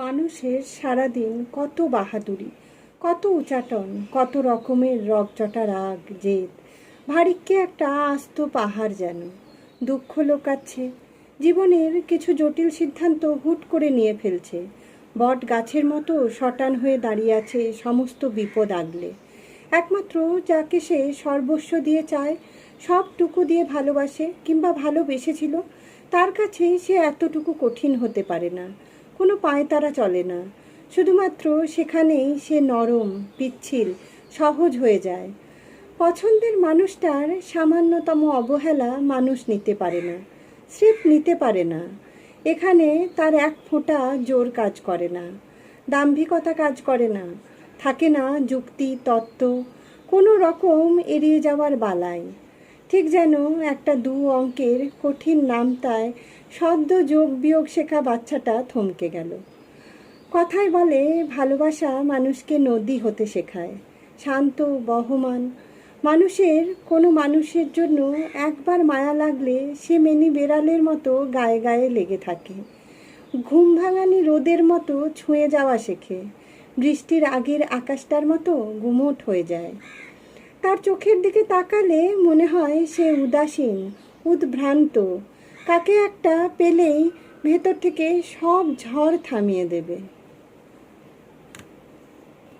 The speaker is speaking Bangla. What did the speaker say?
মানুষের সারাদিন কত বাহাদুরি, কত উচাটন, কত রকমের রগচটা রাগ জেদ। ভারিক্কে একটা আস্ত পাহাড় যেন। দুঃখ লোকাচ্ছে, জীবনের কিছু জটিল সিদ্ধান্ত হুট করে নিয়ে ফেলছে। বট গাছের মতো শটান হয়ে দাঁড়িয়ে আছে সমস্ত বিপদ আগলে। একমাত্র যাকে সে সর্বস্ব দিয়ে চায়, সবটুকু দিয়ে ভালোবাসে কিংবা ভালোবেসেছিল, তার কাছে সে এতটুকু কঠিন হতে পারে না। কোনো পায়তারা চলে না, শুধুমাত্র সেখানেই সে নরম, পিচ্ছিল, সহজ হয়ে যায়। পছন্দের মানুষটার সামান্যতম অবহেলা মানুষ নিতে পারে না, স্রেফ নিতে পারে না। এখানে তার এক ফোঁটা জোর কাজ করে না, দাম্ভিকতা কাজ করে না, থাকে না যুক্তি তত্ত্ব, কোনো রকম এড়িয়ে যাওয়ার বালাই। ঠিক যেন একটা দু অঙ্কের কঠিন নামতায় সদ্য যোগ বিয়োগ শেখা বাচ্চাটা থমকে গেল। কথায় বলে ভালোবাসা মানুষকে নদী হতে শেখায়, শান্ত বহমান। কোনো মানুষের জন্য একবার মায়া লাগলে সে মেনি বেড়ালের মতো গায়ে গায়ে লেগে থাকে। ঘুম ভাঙানি রোদের মতো ছুঁয়ে যাওয়া শেখে, বৃষ্টির আগের আকাশটার মতো গুমোট হয়ে যায়। তার চোখের দিকে তাকালে মনে হয় সে উদাসীন, উদ্ভ্রান্ত, কাকে একটা পেলেই ভেতর থেকে সব ঝড় থামিয়ে দেবে।